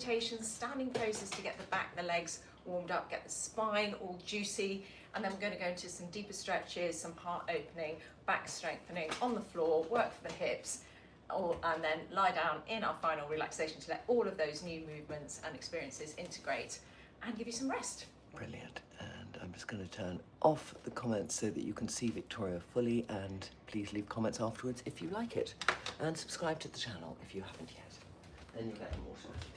salutations, standing poses to get the back and the legs warmed up, get the spine all juicy, and then we're going to go into some deeper stretches, some heart opening, back strengthening on the floor, work for the hips, and then lie down in our final relaxation to let all of those new movements and experiences integrate and give you some rest. Brilliant. And I'm just going to turn off the comments so that you can see Victoria fully, and please leave comments afterwards if you like it, and subscribe to the channel if you haven't yet. Then you'll get them automatically.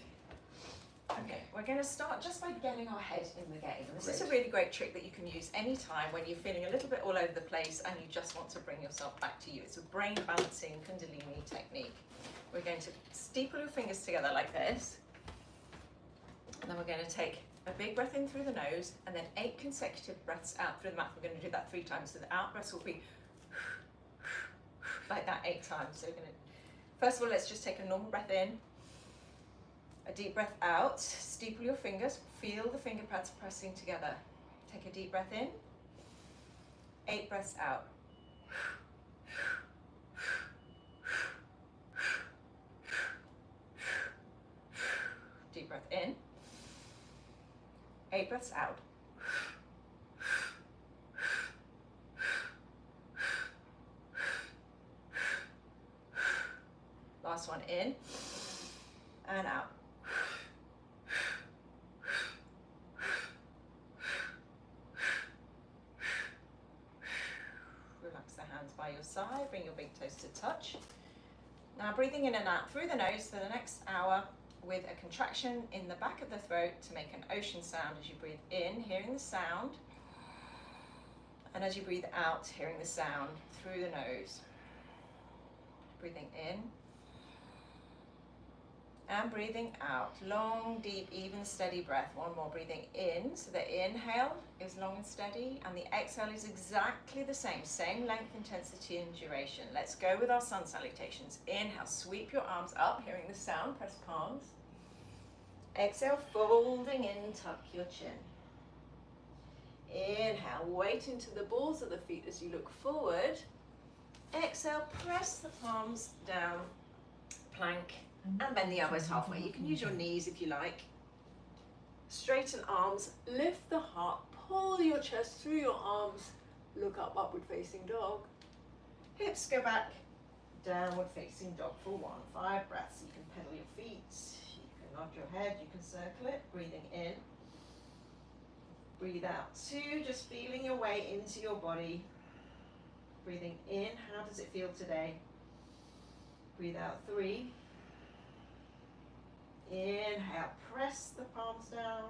Okay, we're going to start just by getting our head in the game. This is a Great. really great trick that you can use anytime when you're feeling a little bit all over the place and you just want to bring yourself back to you. It's a brain balancing Kundalini technique. We're going to steeple your fingers together like this, and then we're going to take a big breath in through the nose and then 8 consecutive breaths out through the mouth. We're going to do that 3 times, so the out breaths will be like that 8 times. So we're going to, first of all, let's just take a normal breath in. A deep breath out, steeple your fingers, feel the finger pads pressing together. Take a deep breath in, 8 breaths out. Deep breath in, 8 breaths out. Last one in and out. Relax the hands by your side, bring your big toes to touch. Now breathing in and out through the nose for the next hour with a contraction in the back of the throat to make an ocean sound as you breathe in, hearing the sound, and as you breathe out, hearing the sound through the nose. Breathing in and breathing out. Long, deep, even, steady breath. One more. Breathing in, so the inhale is long and steady, and the exhale is exactly the same length, intensity, and duration. Let's go with our sun salutations. Inhale, sweep your arms up, hearing the sound, press palms. Exhale, folding in, tuck your chin. Inhale, weight into the balls of the feet as you look forward. Exhale, press the palms down, plank, and bend the elbows halfway. You can use your knees if you like. Straighten arms, lift the heart, pull your chest through your arms, look up, upward facing dog. Hips go back, downward facing dog for 1. 5 breaths. You can pedal your feet, you can nod your head, you can circle it. Breathing in. Breathe out 2, just feeling your way into your body. Breathing in, how does it feel today? Breathe out 3. Inhale, press the palms down.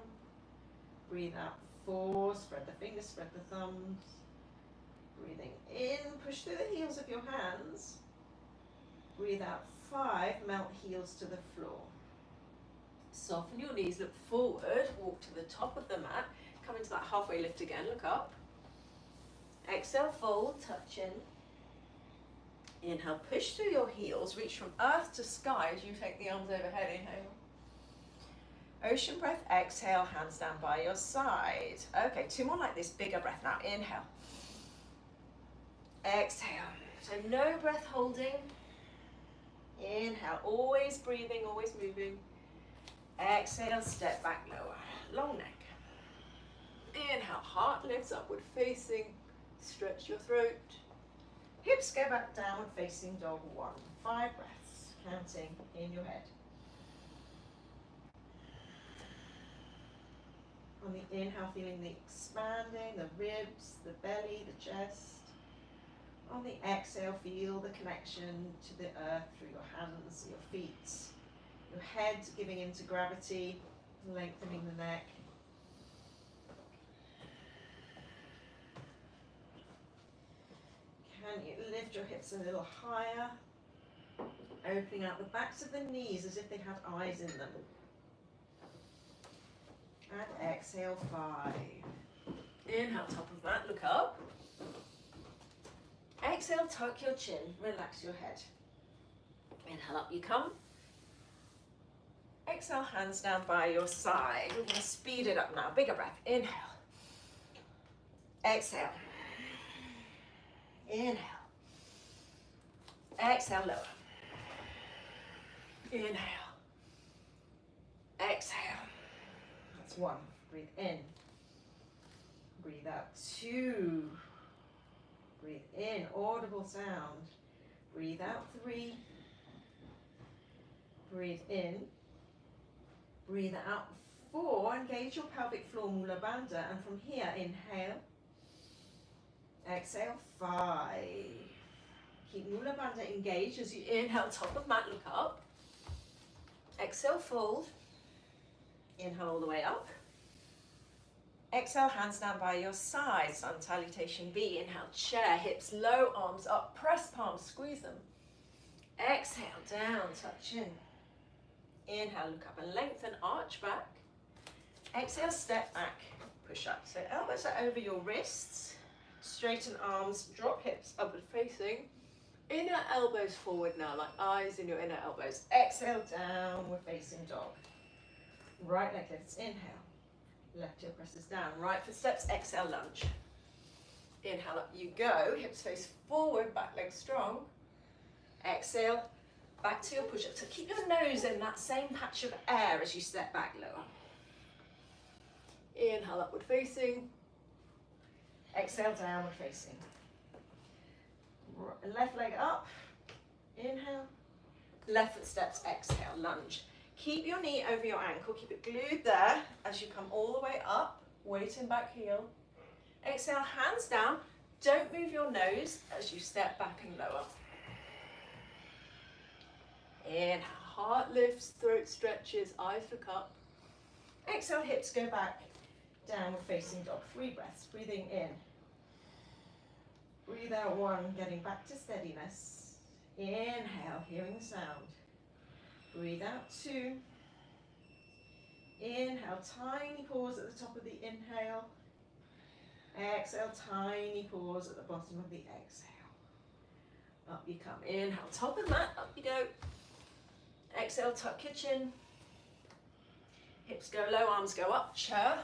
Breathe out 4, spread the fingers, spread the thumbs. Breathing in, push through the heels of your hands. Breathe out 5, melt heels to the floor. Soften your knees, look forward, walk to the top of the mat. Come into that halfway lift again, look up. Exhale, fold, touch in. Inhale, push through your heels, reach from earth to sky as you take the arms overhead. Inhale. Ocean breath, exhale, hands down by your side. Okay, 2 more like this, bigger breath now. Inhale. Exhale. So no breath holding. Inhale, always breathing, always moving. Exhale, step back lower. Long neck. Inhale, heart lifts upward facing. Stretch your throat. Hips go back downward facing dog 1. 5 breaths, counting in your head. On the inhale, feeling the expanding, the ribs, the belly, the chest. On the exhale, feel the connection to the earth through your hands, your feet, your head giving into gravity, lengthening the neck. Can you lift your hips a little higher, opening out the backs of the knees as if they had eyes in them. And exhale 5. Inhale, top of that, look up. Exhale, tuck your chin, relax your head. Inhale, up you come. Exhale, hands down by your side. We're going to speed it up now. Bigger breath. Inhale. Exhale. Inhale. Exhale, lower. Inhale. 1. Breathe in. Breathe out. 2. Breathe in. Audible sound. Breathe out. 3. Breathe in. Breathe out. 4. Engage your pelvic floor, Mula Bandha. And from here, inhale. Exhale. 5. Keep Mula Bandha engaged as you inhale, top of mat, look up. Exhale, fold. Inhale all the way up. Exhale, hands down by your side. Sun salutation B. Inhale, chair, hips low, arms up, press palms, squeeze them. Exhale, down, touch in. Inhale, look up and lengthen, arch back. Exhale, step back, push up. So elbows are over your wrists. Straighten arms, drop hips upward facing. Inner elbows forward now, like eyes in your inner elbows. Exhale, downward facing dog. Right leg lifts, inhale. Left heel presses down. Right foot steps, exhale, lunge. Inhale, up you go. Hips face forward, back leg strong. Exhale, back to your push-up. So keep your nose in that same patch of air as you step back lower. Inhale, upward facing. Exhale, downward facing. Left leg up. Inhale. Left foot steps, exhale, lunge. Keep your knee over your ankle, keep it glued there as you come all the way up, weight in back heel. Exhale, hands down, don't move your nose as you step back and lower. Inhale, heart lifts, throat stretches, eyes look up. Exhale, hips go back, downward facing dog, 3 breaths, breathing in. Breathe out 1, getting back to steadiness. Inhale, hearing the sound. Breathe out 2. Inhale, tiny pause at the top of the inhale. Exhale, tiny pause at the bottom of the exhale. Up you come. Inhale, top of mat, up you go. Exhale, tuck your chin. Hips go low, arms go up, chair.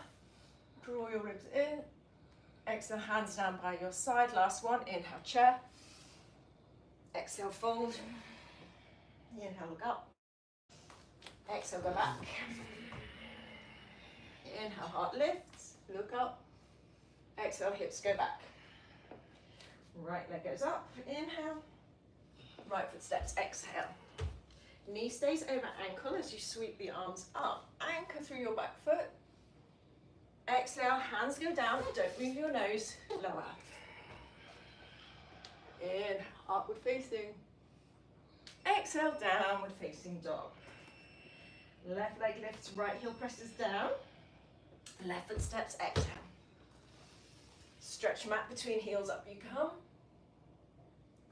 Draw your ribs in. Exhale, hands down by your side. Last one, inhale, chair. Exhale, fold. Inhale, look up. Exhale, go back. Inhale, heart lifts, look up. Exhale, hips go back. Right leg goes up, inhale. Right foot steps, exhale. Knee stays over ankle as you sweep the arms up. Anchor through your back foot. Exhale, hands go down, don't move your nose, lower. Inhale, upward facing. Exhale, downward facing dog. Left leg lifts, right heel presses down. Left foot steps, exhale. Stretch mat between heels, up you come.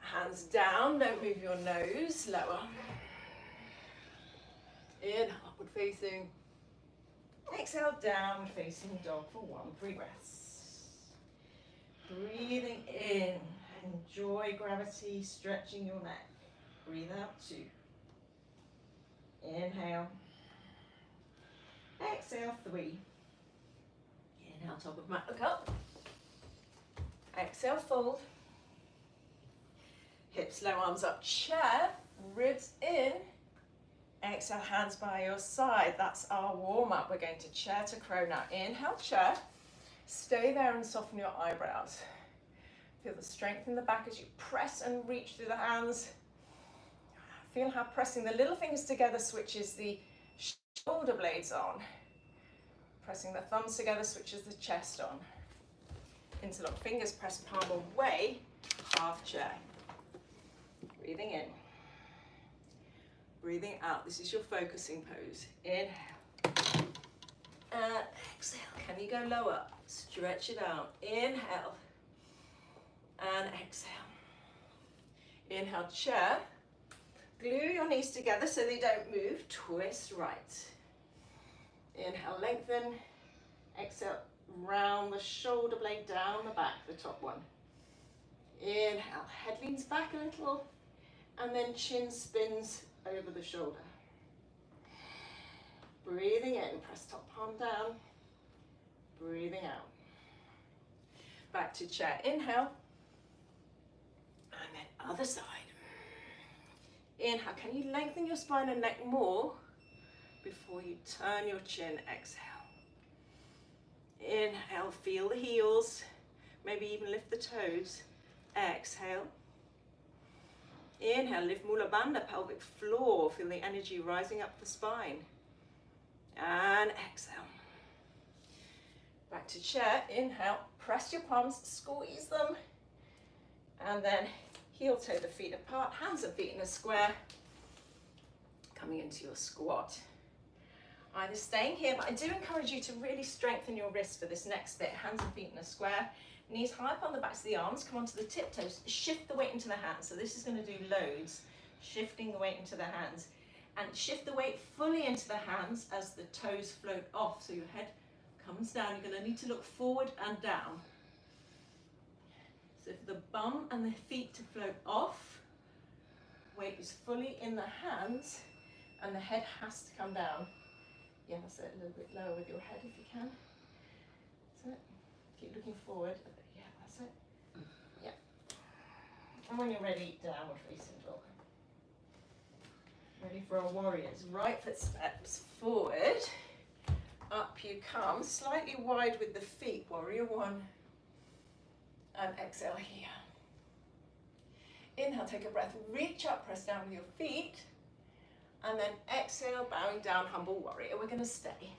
Hands down, don't move your nose, lower. Inhale, upward facing. Exhale, downward facing dog for 1, 3 breaths. Breathing in, enjoy gravity, stretching your neck. Breathe out 2. Inhale. Exhale, 3. Inhale, top of mat, look up. Exhale, fold. Hips low, arms up, chair, ribs in. Exhale, hands by your side. That's our warm up. We're going to chair to crow now. Inhale, chair. Stay there and soften your eyebrows. Feel the strength in the back as you press and reach through the hands. Feel how pressing the little fingers together switches the shoulder blades on. Pressing the thumbs together switches the chest on. Interlock fingers, press palm away, half chair. Breathing in. Breathing out. This is your focusing pose. Inhale. And exhale. Can you go lower? Stretch it out. Inhale. And exhale. Inhale, chair. Glue your knees together so they don't move. Twist right. Inhale, lengthen. Exhale, round the shoulder blade down the back, the top one. Inhale, head leans back a little, and then chin spins over the shoulder. Breathing in, press top palm down. Breathing out. Back to chair, inhale. And then other side. Inhale, can you lengthen your spine and neck more before you turn your chin, exhale. Inhale, feel the heels, maybe even lift the toes. Exhale. Inhale, lift Mula Bandha, pelvic floor, feel the energy rising up the spine. And exhale. Back to chair, inhale, press your palms, squeeze them, and then heel toe the feet apart, hands and feet in a square, coming into your squat. Either staying here, but I do encourage you to really strengthen your wrists for this next bit, hands and feet in a square, knees high up on the backs of the arms, come onto the tiptoes, shift the weight into the hands. So this is going to do loads, shifting the weight into the hands, and shift the weight fully into the hands as the toes float off, so your head comes down. You're going to need to look forward and down. So for the bum and the feet to float off, weight is fully in the hands and the head has to come down. Yeah, that's it, a little bit lower with your head if you can. That's it. Keep looking forward. Yeah, that's it. Yeah. And when you're ready, downward facing dog. Ready for our warriors. Right foot steps forward. Up you come, slightly wide with the feet, warrior one. And exhale here. Inhale, take a breath, reach up, press down with your feet. And then exhale, bowing down, humble warrior. We're going to stay.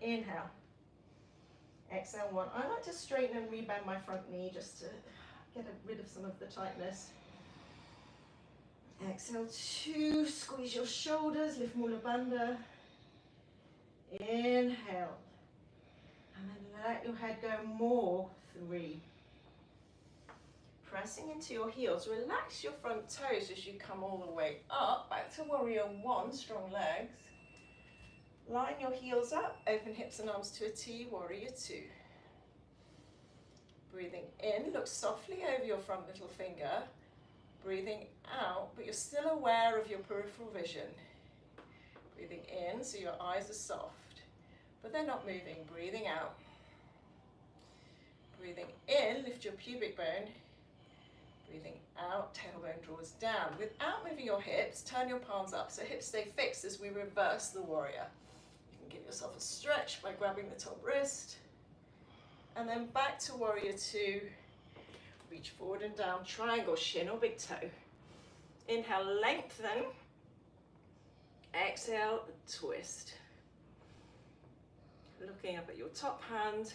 Inhale. Exhale, one. I like to straighten and rebend my front knee just to get rid of some of the tightness. Exhale, two. Squeeze your shoulders, lift Mula Bandha. Inhale. And then let your head go more. 3. Pressing into your heels, relax your front toes as you come all the way up, back to warrior one, strong legs. Line your heels up, open hips and arms to a T, warrior two. Breathing in, look softly over your front little finger. Breathing out, but you're still aware of your peripheral vision. Breathing in, so your eyes are soft, but they're not moving. Breathing out. Breathing in, lift your pubic bone. Breathing out, tailbone draws down. Without moving your hips, turn your palms up so hips stay fixed as we reverse the warrior. You can give yourself a stretch by grabbing the top wrist. And then back to warrior two. Reach forward and down, triangle, shin or big toe. Inhale, lengthen. Exhale, twist. Looking up at your top hand.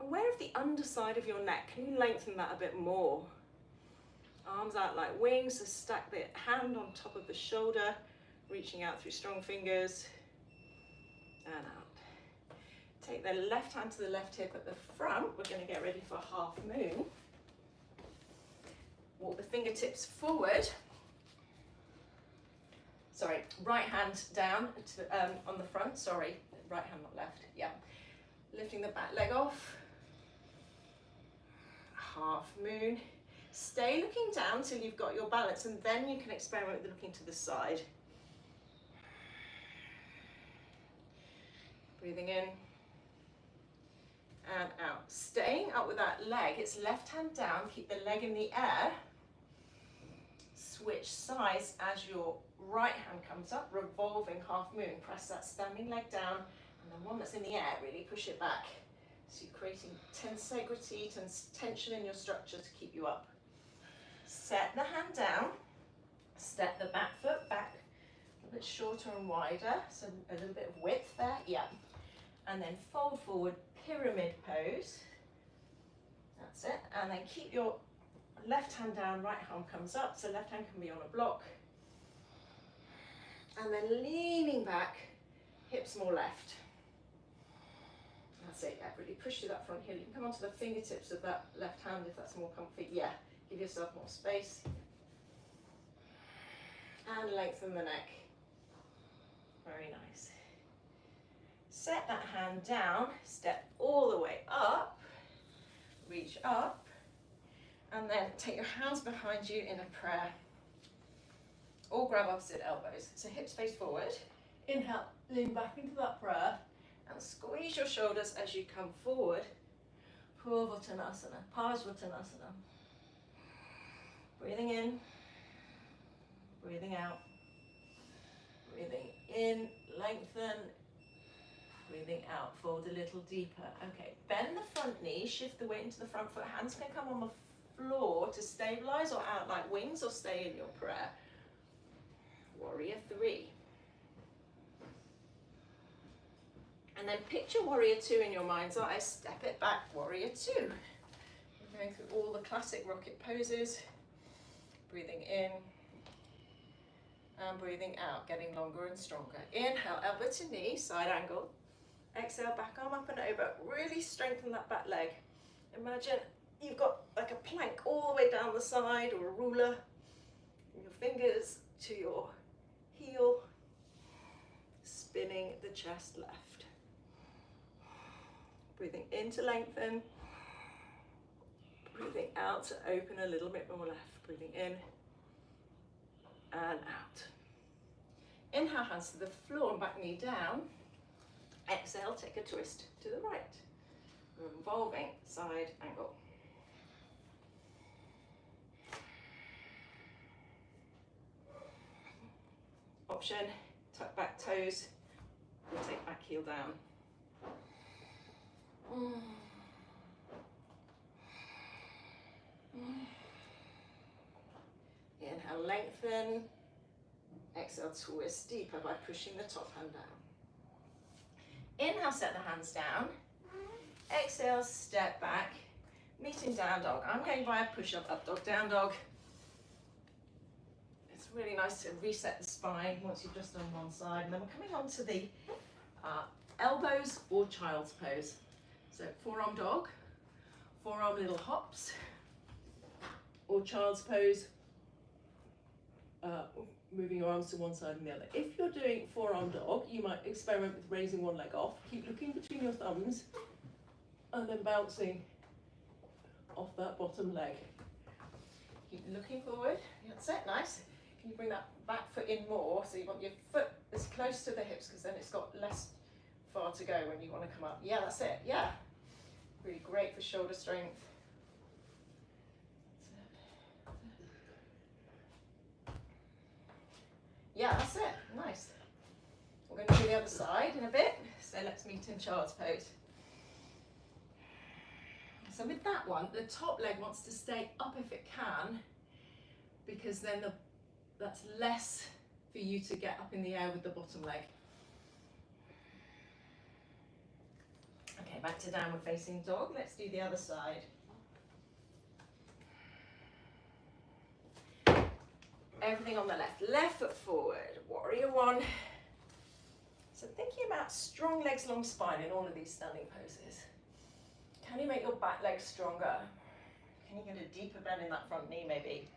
Aware of the underside of your neck. Can you lengthen that a bit more? Arms out like wings, so stack the hand on top of the shoulder, reaching out through strong fingers, and out. Take the left hand to the left hip at the front. We're going to get ready for half moon. Walk the fingertips forward. Sorry, right hand down to, on the front. Sorry, right hand, not left. Yeah. Lifting the back leg off. Half moon. Stay looking down till you've got your balance, and then you can experiment with looking to the side. Breathing in and out. Staying up with that leg, it's left hand down, keep the leg in the air. Switch sides as your right hand comes up, revolving half moon. Press that standing leg down, and the one that's in the air, really push it back. So you're creating tensegrity, tension in your structure to keep you up. Set the hand down, step the back foot back, a bit shorter and wider, so a little bit of width there, yeah. And then fold forward, pyramid pose. That's it. And then keep your left hand down, right hand comes up, so left hand can be on a block. And then leaning back, hips more left. That's it, yeah, really push through that front heel. You can come onto the fingertips of that left hand if that's more comfy. Yeah, give yourself more space. And lengthen the neck. Very nice. Set that hand down, step all the way up, reach up, and then take your hands behind you in a prayer. Or grab opposite elbows. So hips face forward. Inhale, lean back into that prayer. And squeeze your shoulders as you come forward. Purvottanasana, Parsvottanasana. Breathing in, breathing out. Breathing in, lengthen. Breathing out, fold a little deeper. Okay, bend the front knee, shift the weight into the front foot. Hands can come on the floor to stabilize or out like wings, or stay in your prayer. Warrior 3. And then picture Warrior 2 in your mind's eye. Step it back, Warrior 2. We're going through all the classic rocket poses. Breathing in and breathing out, getting longer and stronger. Inhale, elbow to knee, side angle. Exhale, back arm up and over. Really strengthen that back leg. Imagine you've got like a plank all the way down the side, or a ruler. Your fingers to your heel, spinning the chest left. Breathing in to lengthen. Breathing out to open a little bit more left. Breathing in and out. Inhale, hands to the floor and back knee down. Exhale, take a twist to the right. Revolving side angle. Option, tuck back toes, rotate back heel down. Inhale, lengthen. Exhale, twist deeper by pushing the top hand down. Inhale, set the hands down. Exhale, step back, meeting down dog. I'm going by a push-up, up dog, down dog. It's really nice to reset the spine once you've just done one side. And then we're coming on to the elbows or child's pose. So forearm dog, forearm little hops, or child's pose, moving your arms to one side and the other. If you're doing forearm dog, you might experiment with raising one leg off. Keep looking between your thumbs and then bouncing off that bottom leg. Keep looking forward. That's it, nice. Can you bring that back foot in more? So you want your foot as close to the hips, because then it's got less far to go when you want to come up. Yeah, that's it, yeah. Really great for shoulder strength. Yeah, that's it, nice. We're going to do the other side in a bit, so let's meet in child's pose. So with that one, the top leg wants to stay up if it can, because then that's less for you to get up in the air with the bottom leg. Okay, back to downward facing dog. Let's do the other side. Everything on the left. Left foot forward. Warrior 1. So thinking about strong legs, long spine in all of these standing poses. Can you make your back leg stronger? Can you get a deeper bend in that front knee maybe?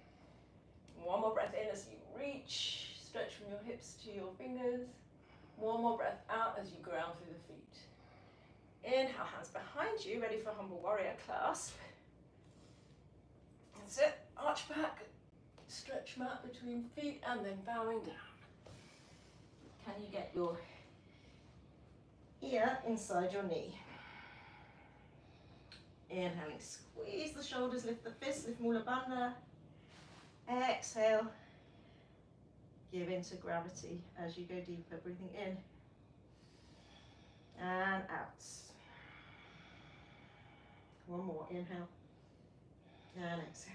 One more breath in as you reach. Stretch from your hips to your fingers. One more breath out as you ground through the feet. Inhale, hands behind you, ready for humble warrior clasp. That's it. Arch back. Stretch mat between feet and then bowing down. Can you get your ear inside your knee? Inhaling, squeeze the shoulders, lift the fists, lift Mula Bandha. Exhale, give into gravity as you go deeper, breathing in and out. One more, inhale and exhale.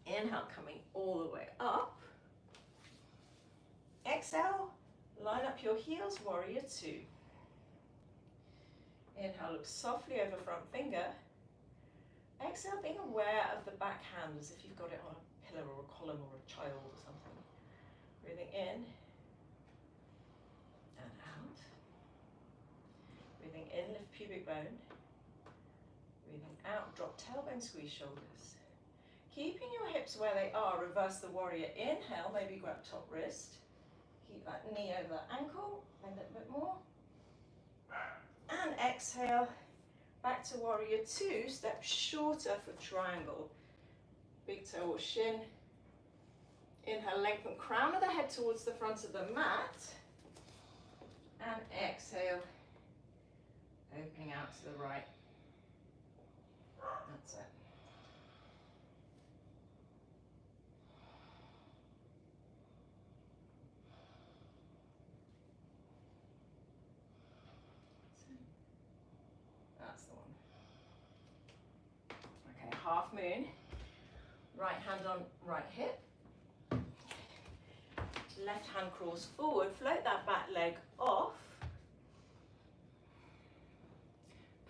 Inhale, coming all the way up. Exhale, line up your heels, warrior 2. Inhale, look softly over front finger. Exhale, being aware of the back hand as if you've got it on a pillar or a column or a child or something. Breathing in and out. Breathing in, lift pubic bone. Breathing out, drop tailbone, squeeze shoulders. Keeping your hips where they are, reverse the warrior. Inhale, maybe grab top wrist. Keep that knee over ankle, bend it a bit more. And exhale, back to warrior 2, step shorter for triangle. Big toe or shin. Inhale, lengthen crown of the head towards the front of the mat. And exhale, opening out to the right. That's it. half moon. Right hand on right hip. Left hand crawls forward, float that back leg off.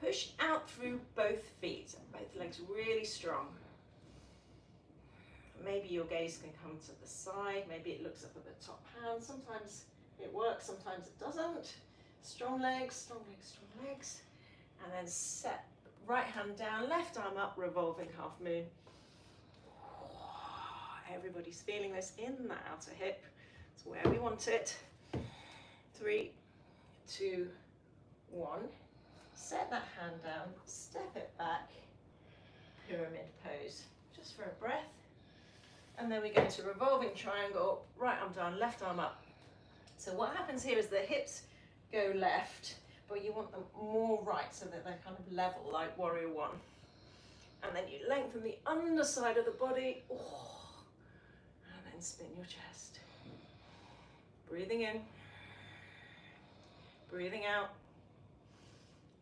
Push out through both feet, both legs really strong. Maybe your gaze can come to the side, maybe it looks up at the top hand. Sometimes it works, sometimes it doesn't. Strong legs, strong legs, strong legs. And then set right hand down, left arm up, revolving half moon. Everybody's feeling this in the outer hip. It's where we want it. 3, 2, 1. Set that hand down, step it back, pyramid pose. Just for a breath. And then we go to revolving triangle, right arm down, left arm up. So what happens here is the hips go left, but you want them more right so that they're kind of level like warrior one. And then you lengthen the underside of the body, and then spin your chest. Breathing in, breathing out,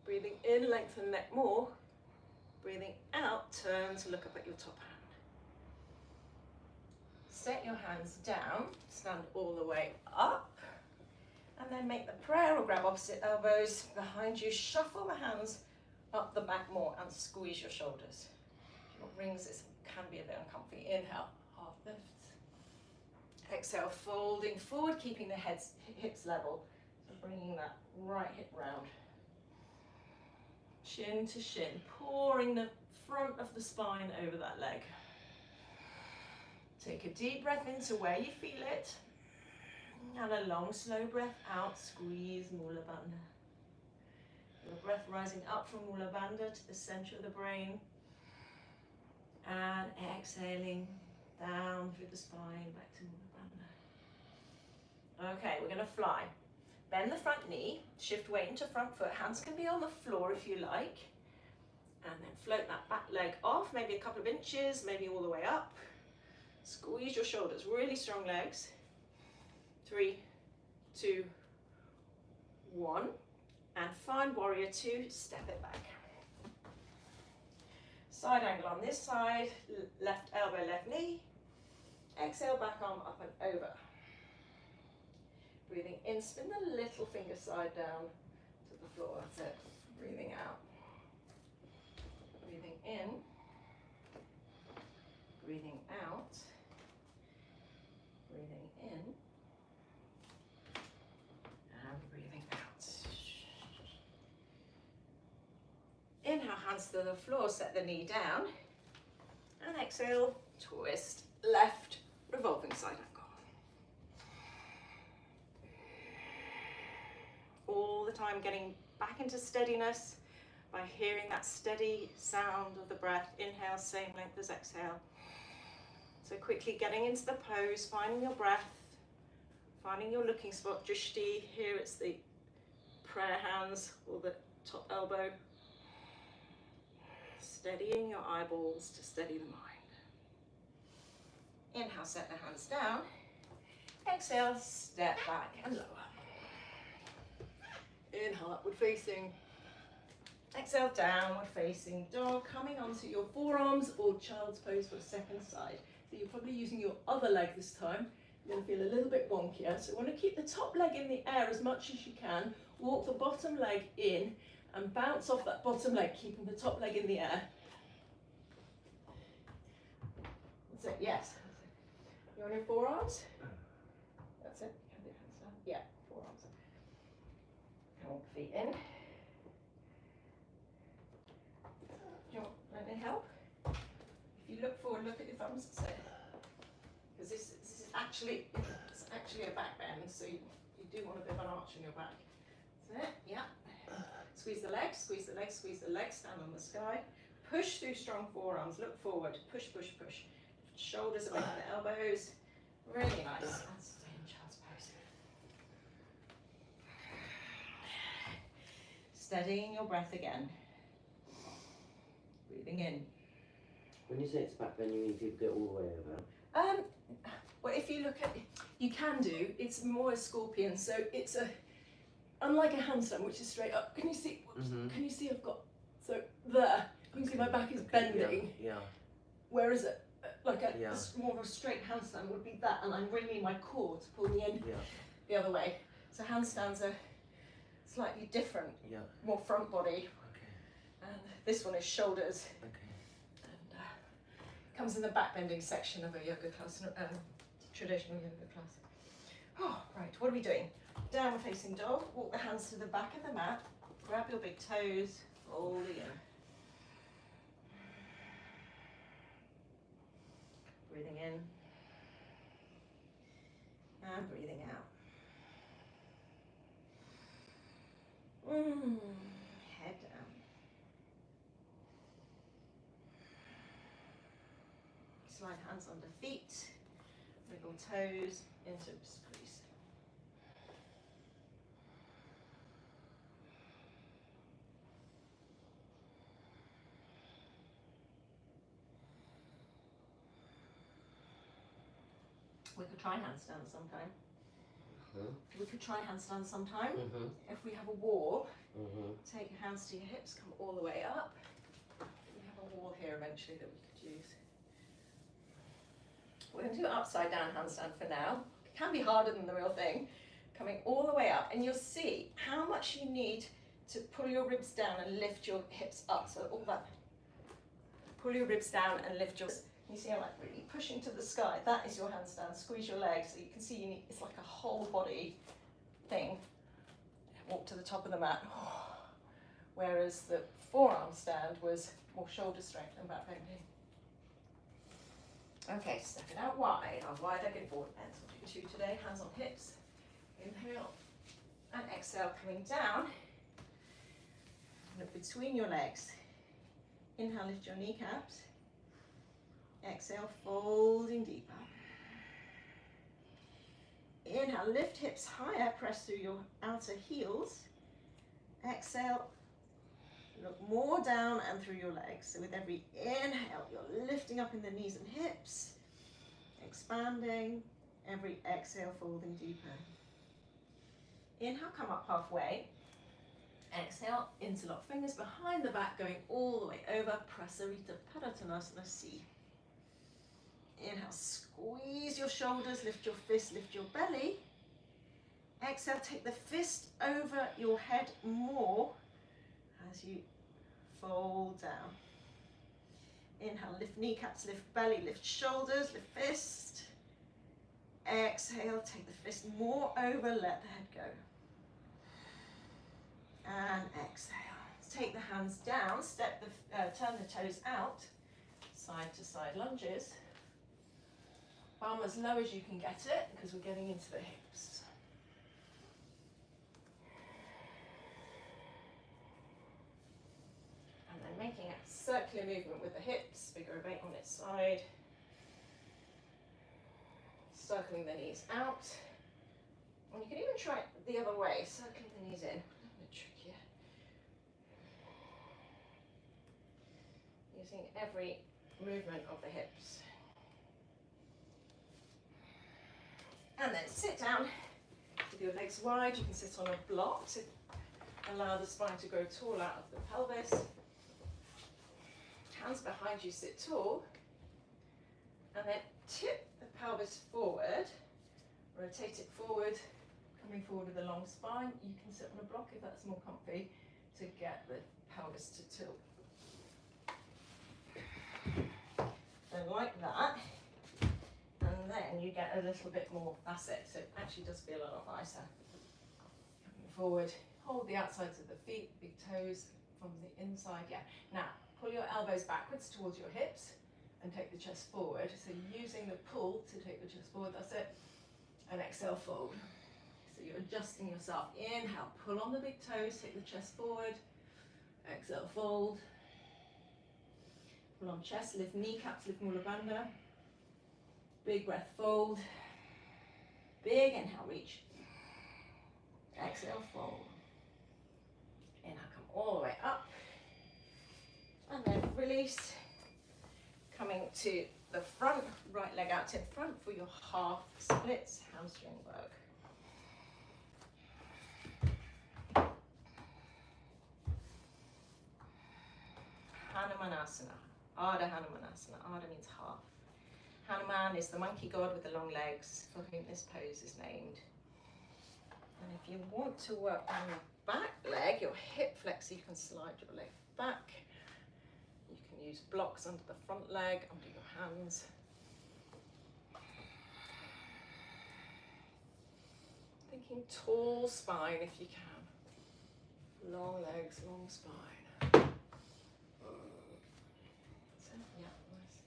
breathing in, lengthen neck more, breathing out, turn to look up at your top hand. Set your hands down, stand all the way up, and then make the prayer or grab opposite elbows behind you. Shuffle the hands up the back more and squeeze your shoulders. What rings this can be a bit uncomfy. Inhale, half lift. Exhale, folding forward, keeping the hips level. So bringing that right hip round. Shin to shin, pouring the front of the spine over that leg. Take a deep breath into where you feel it. And a long, slow breath out, squeeze Mula Bandha. Your breath rising up from Mula Bandha to the center of the brain. And exhaling down through the spine, back to Mula Bandha. Okay, we're gonna fly. Bend the front knee, shift weight into front foot. Hands can be on the floor if you like. And then float that back leg off, maybe a couple of inches, maybe all the way up. Squeeze your shoulders, really strong legs. 3, 2, 1. And find warrior 2, step it back. Side angle on this side, left elbow, left knee. Exhale, back arm up and over. Breathing in, spin the little finger side down to the floor, that's it. Breathing out. Breathing in. Breathing out. Breathing in. And breathing out. Inhale, hands to the floor, set the knee down. And exhale, twist, left, revolving side angle. All the time getting back into steadiness by hearing that steady sound of the breath. Inhale, same length as exhale. So quickly getting into the pose, finding your breath, finding your looking spot. Drishti, here it's the prayer hands or the top elbow. Steadying your eyeballs to steady the mind. Inhale, set the hands down. Exhale, step back and lower. Inhale, upward facing. Exhale, downward facing dog. Coming onto your forearms or child's pose for the second side. So you're probably using your other leg this time. You're going to feel a little bit wonkier. So you want to keep the top leg in the air as much as you can. Walk the bottom leg in and bounce off that bottom leg, keeping the top leg in the air. That's it, yes. You're on your forearms? That's it. Have your hands down. Yeah, forearms. Come feet in. Do you want any help? If you look forward, look at your thumbs. That's it. Because this is actually a back bend, so you do want a bit of an arch in your back. That's it. Yeah. Squeeze the legs, squeeze the legs, squeeze the legs. Stand on the sky. Push through strong forearms. Look forward. Push, push, push. Shoulders away from the elbows. Really nice. And stay in child's pose. Steadying your breath again. Breathing in. When you say it's back bend, you mean people go all the way over? Well, if you look at, you can do. It's more a scorpion, so it's unlike a handstand, which is straight up. Can you see? Whoops, Can you see? I've got there. You can see my back is bending. Yeah. Whereas like a Yeah. more of a straight handstand would be that, and I'm bringing my core to pull me in Yeah. the other way. So handstands are slightly different, Yeah. more front body, Okay. and this one is shoulders. Okay. And comes in the back bending section of a yoga class, traditional yoga class. Oh, right, what are we doing? Downward facing dog, walk the hands to the back of the mat, grab your big toes, fold it in. Breathing in and breathing out. Head down. Slide hands under feet, wiggle toes into squeeze. We could try handstand sometime. We could try handstand sometime. If we have a wall, take your hands to your hips, come all the way up. We have a wall here eventually that we could use. We're going to do upside down handstand for now. It can be harder than the real thing. Coming all the way up, and you'll see how much you need to pull your ribs down and lift your hips up. So all that, pull your ribs down and lift your. You see, I'm like really pushing to the sky. That is your handstand. Squeeze your legs. So you can see you need, it's like a whole body thing. Walk to the top of the mat. Whereas the forearm stand was more shoulder strength and back bending. Okay, step it out wide. Our wide-legged forward bends. We'll do 2 today. Hands on hips. Inhale and exhale, coming down. Look between your legs. Inhale, lift your kneecaps. Exhale, folding deeper. Inhale, lift hips higher, press through your outer heels. Exhale, look more down and through your legs. So with every inhale, you're lifting up in the knees and hips, expanding. Every exhale, folding deeper. Inhale, come up halfway. Exhale, interlock fingers behind the back, going all the way over. Prasarita Padottanasana C. Inhale, squeeze your shoulders, lift your fist, lift your belly. Exhale, take the fist over your head more as you fold down. Inhale, lift kneecaps, lift belly, lift shoulders, lift fist. Exhale, take the fist more over, let the head go. And exhale. Take the hands down, turn the toes out, side to side lunges. Bum as low as you can get it, because we're getting into the hips. And then making a circular movement with the hips, figure of 8 on its side. Circling the knees out. And you can even try it the other way, circling the knees in. A bit trickier. Using every movement of the hips. And then sit down with your legs wide. You can sit on a block to allow the spine to grow tall out of the pelvis. Hands behind you, sit tall. And then tip the pelvis forward. Rotate it forward, coming forward with a long spine. You can sit on a block if that's more comfy to get the pelvis to tilt. And like that. And then you get a little bit more, that's it. So it actually does feel a lot nicer. Coming forward, hold the outsides of the feet, big toes from the inside. Yeah. Now, pull your elbows backwards towards your hips and take the chest forward. So using the pull to take the chest forward, that's it. And exhale, fold. So you're adjusting yourself. Inhale, pull on the big toes, take the chest forward. Exhale, fold. Pull on chest, lift kneecaps, lift Mula Bandha. Big breath, fold. Big inhale, reach. Exhale, fold. Inhale, come all the way up. And then release. Coming to the front, right leg out in front for your half splits, hamstring work. Hanuman Hanumanasana. Ardha Hanumanasana. Ardha means half. Hanuman is the monkey god with the long legs, for whom this pose is named. And if you want to work on your back leg, your hip flexor, you can slide your leg back. You can use blocks under the front leg, under your hands. Thinking tall spine if you can. Long legs, long spine. So, yeah, nice.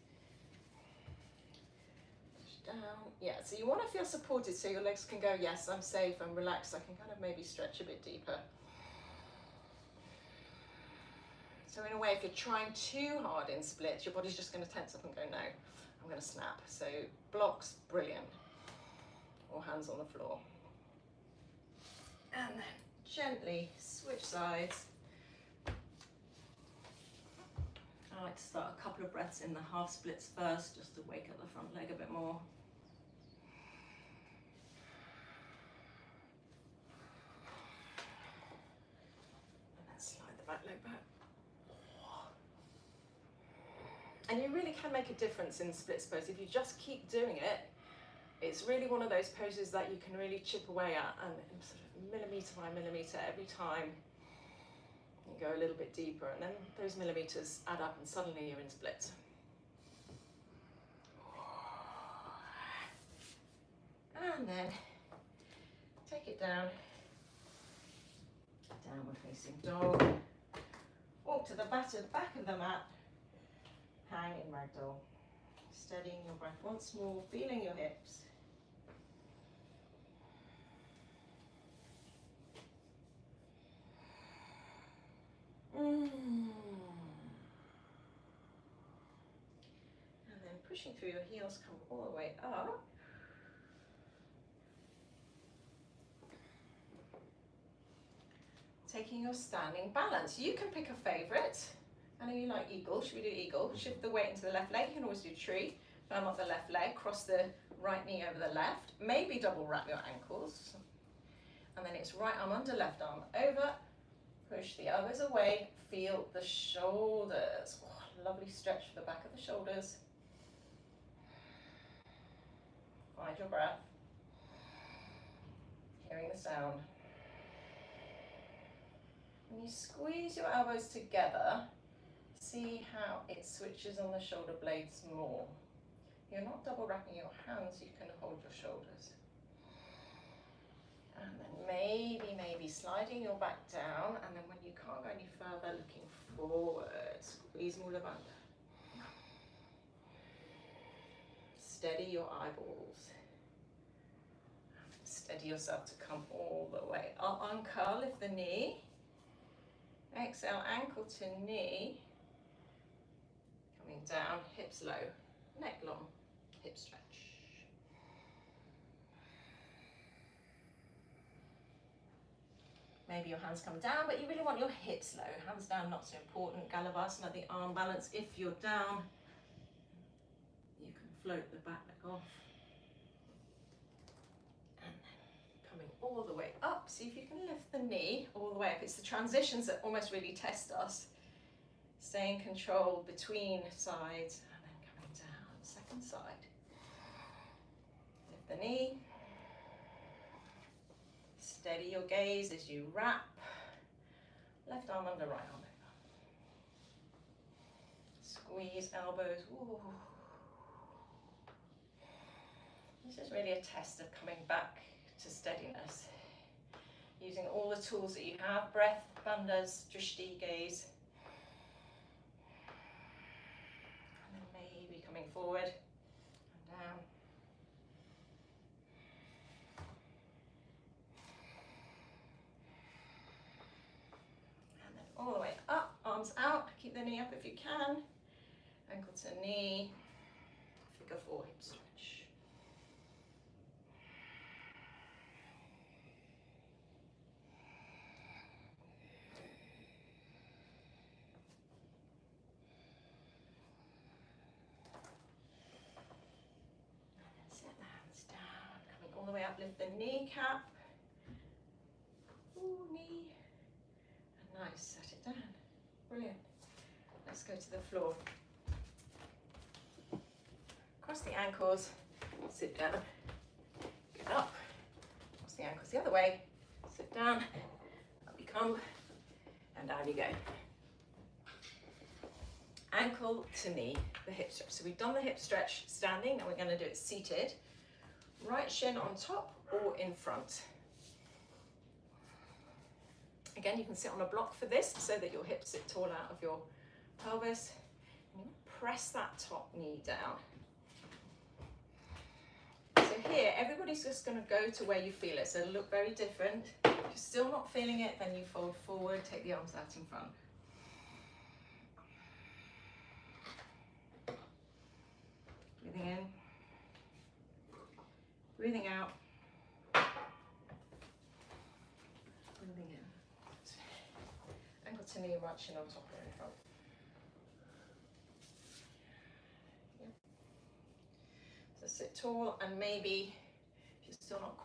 Push down. Yeah, so you want to feel supported so your legs can go, yes, I'm safe, I'm relaxed, I can kind of maybe stretch a bit deeper. So in a way, if you're trying too hard in splits, your body's just going to tense up and go, no, I'm going to snap. So blocks, brilliant. Or hands on the floor. And then gently switch sides. I like to start a couple of breaths in the half splits first, just to wake up the front leg a bit more. And then slide the back leg back. And you really can make a difference in the splits pose. If you just keep doing it, it's really one of those poses that you can really chip away at, and sort of millimetre by millimetre every time you go a little bit deeper, and then those millimetres add up and suddenly you're in splits. And then take it down, downward facing dog, walk to the back of the mat, hang in ragdoll, steadying your breath once more, feeling your hips. And then pushing through your heels, come all the way up. Taking your standing balance. You can pick a favourite. I know you like eagle. Should we do eagle? Shift the weight into the left leg. You can always do tree. Firm up the left leg. Cross the right knee over the left. Maybe double wrap your ankles. And then it's right arm under, left arm over. Push the elbows away. Feel the shoulders. Oh, lovely stretch for the back of the shoulders. Find your breath. Hearing the sound. When you squeeze your elbows together, see how it switches on the shoulder blades more. You're not double wrapping your hands, you can hold your shoulders. And then maybe sliding your back down, and then when you can't go any further, looking forward, squeeze Mula Bandha. Steady your eyeballs. Steady yourself to come all the way up. Uncurl, lift the knee. Exhale, ankle to knee. Coming down, hips low, neck long, hip stretch. Maybe your hands come down, but you really want your hips low. Hands down, not so important. Galavasana, the arm balance. If you're down, you can float the back leg off. And then coming all the way up. See if you can lift the knee all the way up. It's the transitions that almost really test us. Staying controlled between sides and then coming down, second side. Lift the knee. Steady your gaze as you wrap. Left arm under, right arm over. Squeeze elbows. Ooh. This is really a test of coming back to steadiness. Using all the tools that you have, breath, bandhas, drishti, gaze. And then maybe coming forward and down. And then all the way up, arms out, keep the knee up if you can. Ankle to knee, figure four, hip stretch. All the way up, lift the kneecap. Ooh, knee. And nice, set it down. Brilliant. Let's relax, go to the floor. Cross the ankles, sit down, get up, cross the ankles the other way, sit down, up you come, and down you go. Ankle to knee, the hip stretch. So we've done the hip stretch standing, now we're going to do it seated. Right shin on top or in front. Again, you can sit on a block for this so that your hips sit tall out of your pelvis. And you press that top knee down. So here, everybody's just going to go to where you feel it. So it'll look very different. If you're still not feeling it, then you fold forward, take the arms out in front. Breathing in. Breathing out. Breathing in. Ankle to knee, right shin on top or in front. Yep. So sit tall, and maybe if you're still not